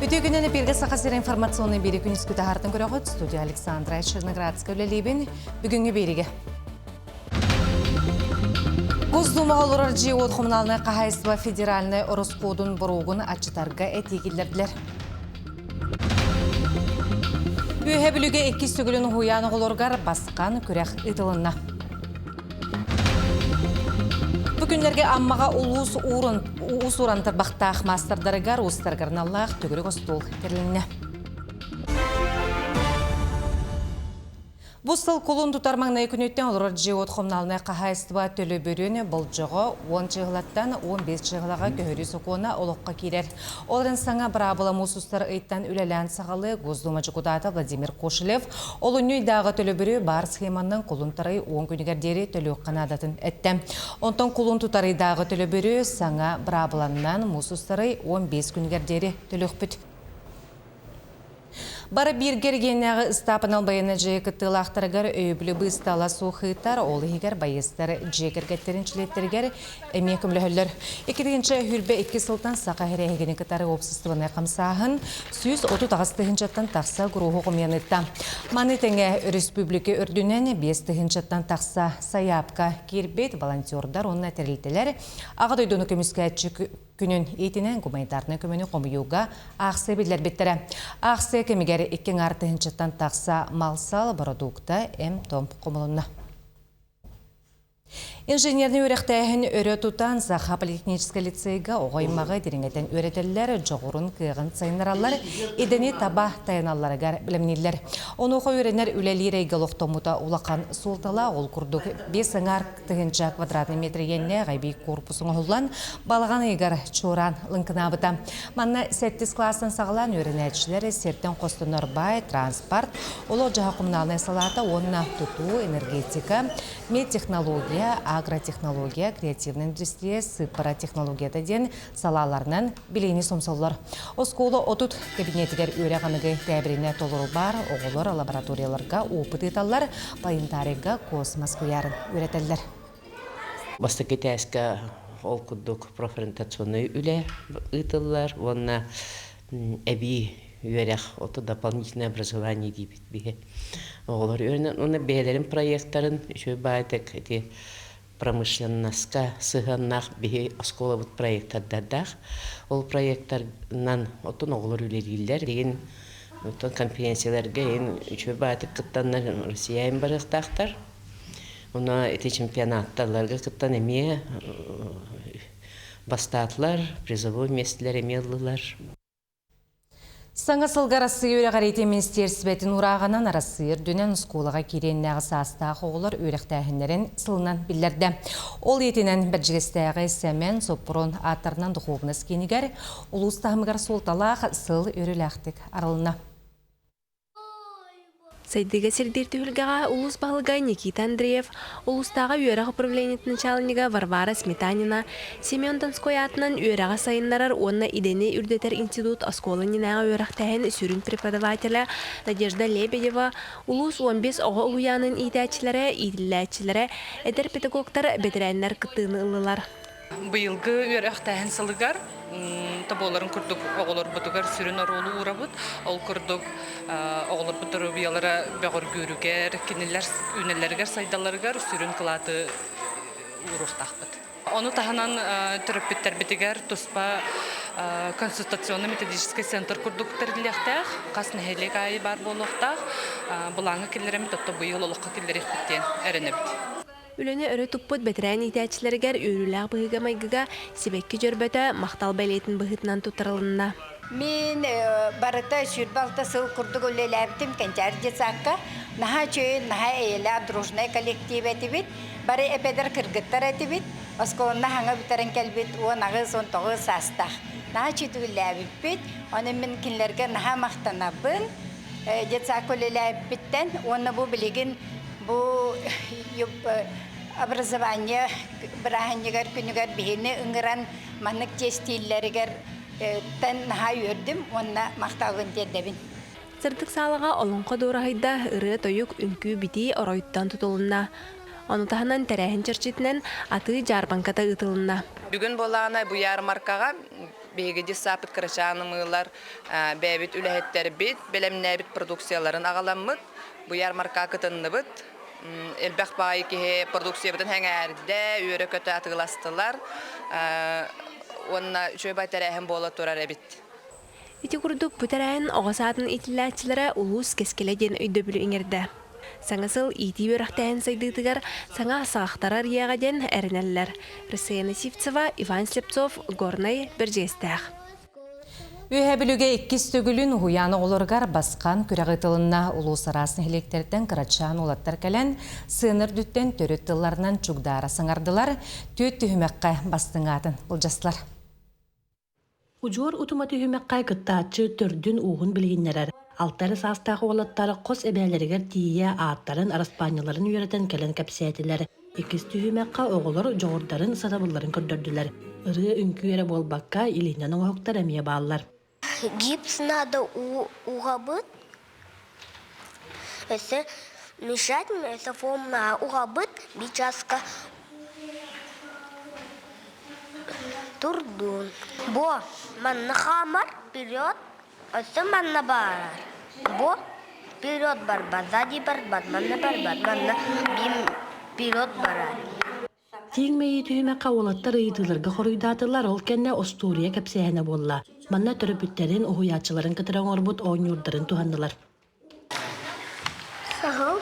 Өте күнені берге сақасыр информационный бері күн үскіті артын көріғыт. Студия Александра Черноградская өлелейбін бүгінгі береге. Госдума олырар жиот коммуналный қағайсыба федеральный оросқодын бұруғын атчытарға әтегілерділер. Үйе білуге 2 сүгілін хуяны олырғар басқан күрек ұтылынна. Бүгінлерге аммаға улус урантыр бақтақ мастырдарығар ұстарғарын Аллах түгірі қостол керлінне. Бұстыл құлын тұтармаңна екінеттен олырар жиот коммуналный қағайсыба төлі бөріне бұл жоғы 10 жығылаттан 15 жығылаға көхірі соқуына олыққа керер. Оларын саңа бірабыла мұсыстар ұйттан үләлән сағалы Госдума депутаты Владимир Кошелев олыны дағы төлі бөрі бар схеманның құлын тарай 10 күнігердері төлі қанадатын әтті. Онтан құлын тұтары дағы төлі бөрі саңа бірабыланнан мұсыстары 15 күнігердері төлі өкпіт. Бары бір кергеннағы ұстапын албайыны жекітті лақтырығар өйбілі бұстала суқыйтар, олы егер байыстар жекергеттерін чілеттергер әме күмлі. Екетігінші хүрбе 2 сылтан сақа әрегені кітары опсыстығыны қамсағын, сүйіз 30 жаттан тақса күруху құмиянытта. Маны тәңе республика үрдінен 5 жаттан тақса саяпқа кербет волонтердар онына тәрілтелер. Ағад ойдыны көміскәтші күнін етінен гуманитарны көміні қомыюға ақсы білдер беттірі. Ақсы кемігері 2 артығыншыттан тақса малсал продукта том қомылынна. Инженерный өріқтәйін өрі тұтан Заха политехнический лицейға оғаймағы дереңетін өретелілер жоғырын күйіғін сайыныралар едіне таба тайыналарығар білімнелер. Оны оқы өренер үләлері галоқтомута улақан солтала ол күрдік 5 артығынша квадратный метр енне ғайбей корпусын ұлан балаған егер чоран лынкынабыта. Манна 7 классын сағылан өренәтшілері серттен қостыныр бай, транспорт, олы жаға коммуналный салата, онына тұту, энергетика, медтехнология, агротехнология, креативная индустрия, сыпара технология ден салаларынан билейни сомсалылар. Осколы отут кабинетігер өрәғаныгы тәбіріне толыру бар, оғылар лабораторияларға опыт еталар, байынтарыға космос көярын өретелер. Бастықы тәскі ол күдік профориентационный үлі ұтылар, онына әбей өрәқ, оты дополнительное образование дейбіт бігі. Олар өрінен, оны бәлерін проекттарын үші байтық промышленностқа сығаннақ бігі оскола бұд проекттардардақ. Ол проекттарынан отын оғылар үлерілер деген конференцияларға үші байтық қыттанлар Россияйын барықтақтар. Оны әте чемпионаттарларға қыттан әме бастатлар, призовой местілер әмелілер. Саңа сылғар асығы өрі ғарейте министерсібетін ұрағынан арасыйыр дөnen ұсколаға кереннәғы састағы оғылар өріқтәхіндерін сылынан білдерді. Ол етінен бәджігістәғі сәмен соппұрын аттарынан дұқуғыныз кенігер, ұлыстағымығар солталақ сыл өріләқтік арылына. Сайдыга сердерті үлгіға улус бағылғай Никита Андреев, улустаға үйераға управлениетін началыніға Варвара Сметанина, Семен Донской атынан үйераға сайынларар онына идені үрдетер институт осколынinaға үйерақтайын сүрін преподавателя Надежда Лебедева, улус 15 оғы ұғыянын идәчілері, иділләчілері, әдір педагогтар бетерәнлер кыттыны ылылар. Быйылгы үйерақтайын сылығар, таболарын күрдік оғылар бұдығар сүрін оролу ұрабыд, ол күрдік оғылар бұдыры бұялары бәғыр көрігер, кенелер үнелергер сайдаларығар сүрін қылаты ұрықтақпыд. Оны тағынан түріппеттер бітігер тұспа консультационно-методический центр күрдік тәріліқтәқ, қасын хелек айы бар болуқтақ, бұлаңы келерімі тұтты бұйыл олыққа келер екпеттен әрінібді. Үліні өрі тұппыд бәтірән итәчілергер өріләқ бұғыға майгыға себекке жүрбәті мақтал бәлетін бұғытынан тұтырылынна. Мен барыта сүрбалта сыл күрдік өлеләбітім кәнчәр детсаққа, наға чөйін, наға әйелі дружный коллектив әтібет, бары әпәдір кіргіттар әтібет, осколына хаңа бітәрін кәлбет, оңағы сонтығы састақ. Наға чөйті өләбіт бет, оны мен кенлерге наға мақтанабын, детсақ өлеләбіттен, оны бұл білеген бұл образование біраханегер күнігер бейіні үңіран манық тестейлерігер тән наға өрдім, онына мақталғын дедебін. Сырдық салыға олыңқы дұрағайда ұры тойық үнкі біті оройттан тұтылына. Оны тағынан тәрәхін чырчетінен аты жарбанката ұтылына. Бүгін болағына бұ ярмаркаға Бегеди сапыт крачанымылар, бәбит үләһеттер бит, белемнәбит продукцияларын агаламмыт. Бу ярмарка кытынныбыт. Элбәх бай ки продукция битен хәңәрдә үре көтә атыластылар. Онна чөй байтарәһем бола турар бит. Ити курдук бүтәрән оғасатын итиләтчілері улус кескеледен өйді білі иңерді. Саңасыл ити бөріқтәйін сайдығдығар саңа сағақтарар яғаден әрінәлілер. Рысаяна Сивцева, Иван Слепцов, Горнай, Біржестәқ. Үйе білуге 2 төгілін ұяны олырғар басқан күрәғі тылынна улус арасын хелектерден қырачан олаттар кәлән сыныр дүттен төрі тылларынан чугдара сыңардылар, түйет түйімәққа бастың атын ұлжаслар. Учуор утуматы хүмәккай кыттаачы төрдүн уғын билгиннерер. Алтары састағы олаттары қос әбәлерігер тие аттарын араспаняларын үйретен кәлін кәпсәтілер. Екісті хүмәкка оғылыр жоғырдарын садабыларын көрдірділер. Үрі үнкүйері болбаққа илинен оғықтар әмие балылар. Гипс надо угабыт. Если мешать, это форма угабыт, бичаска. Турдун. Бо, манна хамар, вперед, это манна бар. Бо, вперед барбат, сзади барбат, манна бим вперед барар. Тиңмейі түймәкка олаттар ыйтылырға хоруйдатылар ол кәнне Остурия кәпсәһенә болла. Манна төрөпүттерин оһуячыларын кытыран орбут ойнюрдарын тухандылар. Сахал.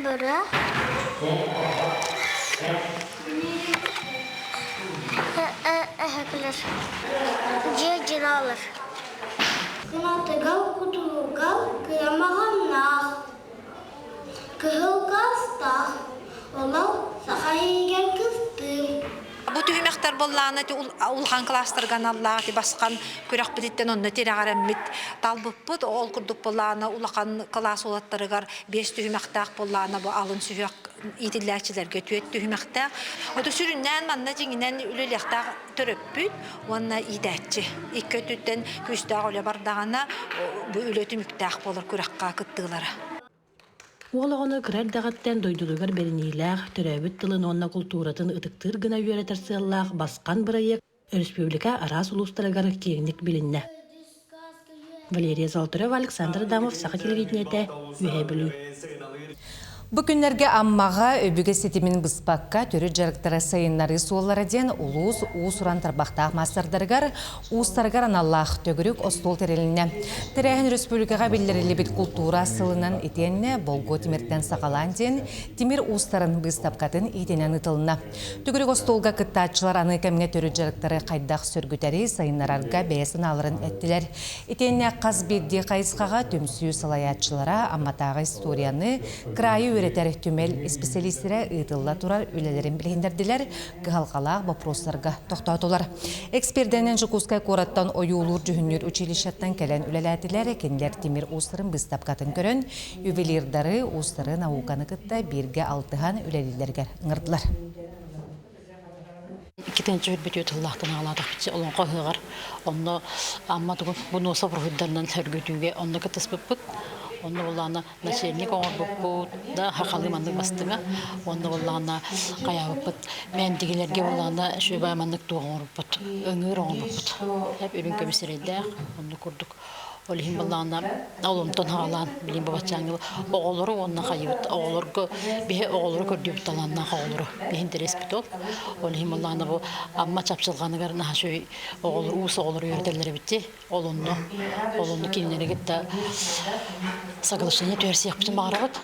Бара. Класс. Джиналар. Кынатыгал кутугал кыямаганнах. Кыгылгастах. Олау сахайген кыстым. Бу түймәктәр болланы улхан класстырган Аллах ди баскан көрәк биттен онны тирәгәрәммит талбыппыт ол курдук болланы улахан класс улаттырыгар 5 түймәктәк болланы бу алын сүйәк итилләчиләргә түйет түймәктәк. Оды сүрүннән манна җиңнән үлеләктә төрөппүт, онна идәтче. Ике түттән күстә гөлә бардагана бу үлетүмүктәк булыр көрәккә кыттылары. Оғылығыны кірәр дағаттен дойдылығыр берінейләғ, түрәбіт тылын онна культуратын ұтықтыр гына үйеретер сыллақ басқан бірайық республика арас ұлыстырығыр кеңнік білінне. Валерия Золотарева, Александр Адамов, Сақа телевидениеті, үйе білу. Бүкінлерге аммаға өбіге сетімін бұспаққа түрі жарықтары сайынлары суолары ден ұлыс ұсыран тарбақтақ мастардырғар ұстарғар аналлақ төгірік остол тереліне. Тірәхін республикаға білдірілі біт культура сылынан етенне болго тимірттен сақалан ден тимір ұстарын бұстапқатын етенен ұтылына. Төгірік остолға кыттатшылар аны кәмге түрі жарықтары қайдақ сүргітері сайынларға бәйесін алырын әттілер. Етенне қазбедде қайысқаға төмсүй салаятшылара амматағы историяны крайы өретер түмел специалистері ұйтылла тұрар өлелерін білгендерділер, ғалқалақ вопростарға тоқтатулар. Эксперденен Жукускай кораттан ойулур жүхіннер училищаттан кәлен өлеләтілер, кенлер темір ұстырын бұстапқатын көрін, ювелирдары ұстыры науканы кытта бірге алтыған өлелілерге ғырдылар. Икитенче бит Аллахтан аладык бит олон койгар. Онны амма буну сабырыдан тергөтүгө онны кытыспыппыт. Онны булланы начальник оңорбуп да хакалыманды бастыга. Онны булланы каябыппыт. Мен дигелерге булланы шөбаймандык тоңорбуп, өңөр оңорбуп. Хеп үрүн көмсөрөйдө онны курдук. Олихим булланы алымтан халан билим бабачаңыл оголору онна кайыт. Оголорго бе оголору көрдөп таланна оголору. Бе интерес битол. Олихим булланы бу амма чапчылганы гарна шөй оголору ус оголору йөрдөлөр битти. Олонну кинелеге да соглашение төрсек бүтүн багырабыт.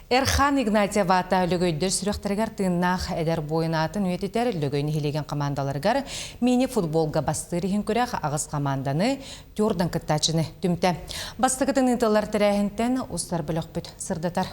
Эрхан Игнатьева ата өлөгөйдер сүрөктөргөр тыыннах эдер бойынатын үететер өлөгөйүн хилеген командаларгар мини футболга бастырыхын көрөк агыс команданы Тёрдан кыттачыны түмтө. Бастыгытын ытылар тирәһинтен устар бөлөкпүт сырдатар.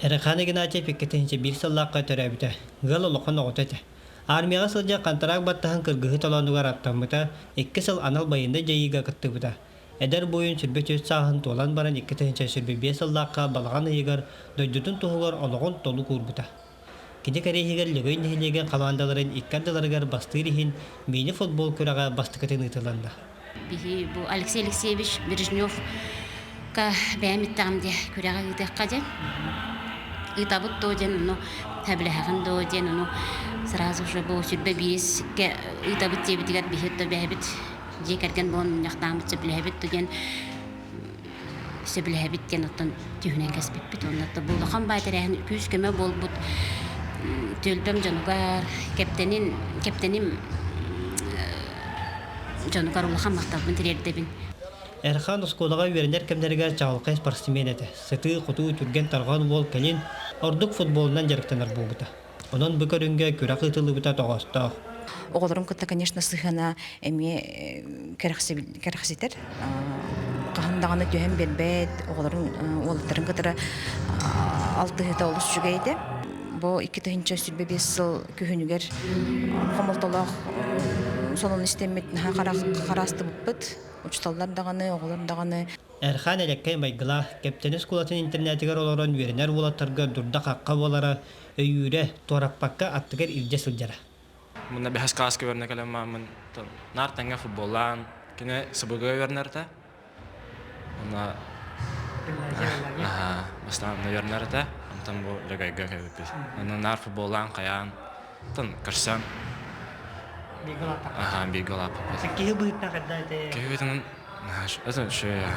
Эрхан Игнатьев иккетинче бир сыллакка төрөбүтө. Гыл улукун оготете. Армияга сылжа контракт баттаһын кыргыһы толонугар аттамыта 2 сыл анал байында жайыга кыттыбыта. Эдер бойын сүрбөтөт саһын толан баран 2-нче сүрбе 5 сыллакка балган ыйгар дойдутун туһугар ологон толу курбута. Киде керехигер лөгөйн хилеген командаларын иккардыларгар бастырыхын мини футбол көрага бастыкатын ытыланда. Бихи бу Алексей Алексеевич Бережнев ка бәмиттамде көрага итеккаде. Итабыт тоjen но таблахын до ден ну сразу же бу сүрбе бис ке итабыт тебитигер бихетто бэбит жекерген бон яктамыт сөблэбит деген сөблэбит кен оттон түһнен кеспит оннатта бу хан байтерен күз кеме болбут төлбем жанугар кептеним жанугар улахан мактабын тирердебин Эрхан осколага үйренер кемдерге чағылқай спортсмен еді. Сыты, құту, түрген тарған бол кәлін ордық футболынан жарықтанар болбыта. Онын бүкірінге күрақ ұтылы бұта тоғастақ. Оғылырым күтті, конечно, сыхана әме кәріқсетер. Қағындағаны түйен бербет, оғылырым олықтырын күтірі 6 олыс жүгейді. Бұл 2-тігінші сүрбе 5 сыл күйінігер қомылтолақ сонын істемет қарасты бұппыт. Учталлар дағаны, оғылар дағаны. Әрхан әлеккай майгыла, кептенес кулатын интернетігер оларын веренер болаттарға дұрда қаққа болара, өйюре, тораппаққа аттығар ирде сылжара. Мұнда бәхес қасқы верне кәлем мамын, нар тәңе футболан, кене сыбығы вернерді. Мұнда бастан вернерді, амтан бұл легайға кәдіппіз. Мұнда нар футболан, қаян, кірсан. Бигала папа. Кеһи быытна кадда те. Кеһитен это шея.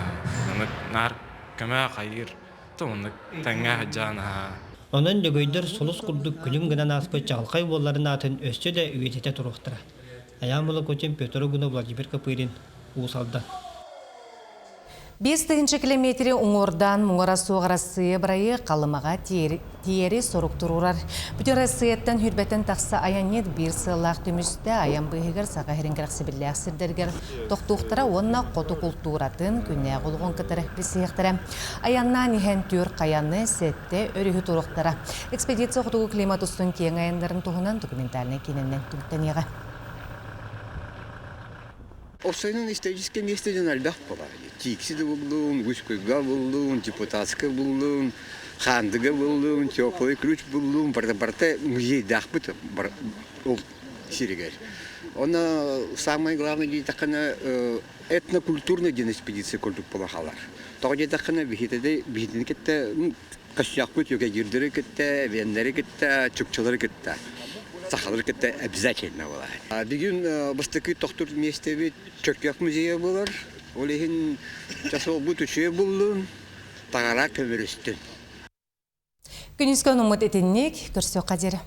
Нар кама хайыр. Томны таңга жана. Онын дөгөйдөр солус курдук күлүм гынан аспы чалкай болларын атын өссө да үйетете туруктара. Аян боло көчен Петр Гуна Владимир Капырин усалда. 5 километри уңордан Муңара суғара сыя бірайы қалымаға тиері сорук турурар. Бүтін Россияттан хүрбеттен тақса аян нет бір сылақ түмісті аян бұйығыр саға херінгер қсібілләқ сірдергер тоқтуқтара онна қоту культуратын күнне құлғын кітірі бісіқтірі. Аянна нихен түр қаянны сетте өрігі туруқтара. Экспедиция құтуғы климат ұстын кең аяндарын тұғынан документальны кенінен түмттенеға. Осыйның исторический месте жөнәлбәк була. Тиксиде булдым, Гүскөйгә булдым, депутатская булдым, Хандыга булдым, Теплый ключ булдым, барта музейдах бит бар ул сирегер. Она самое главное дитакана этнокультурная экспедиция культур полагалар. Тогда дитакана бихитеде кетте кашяк бит юга гирдере кетте, вендере кетте, чукчалары кетте. Сахалар кетте обязательно була. Бүгүн бастыкы доктор месте Чөкөк музейі болар. Олеген жасыл бұт үше болдың, тағара көмірістің. Күнізгі ұмыт етіннек көрсе қадері.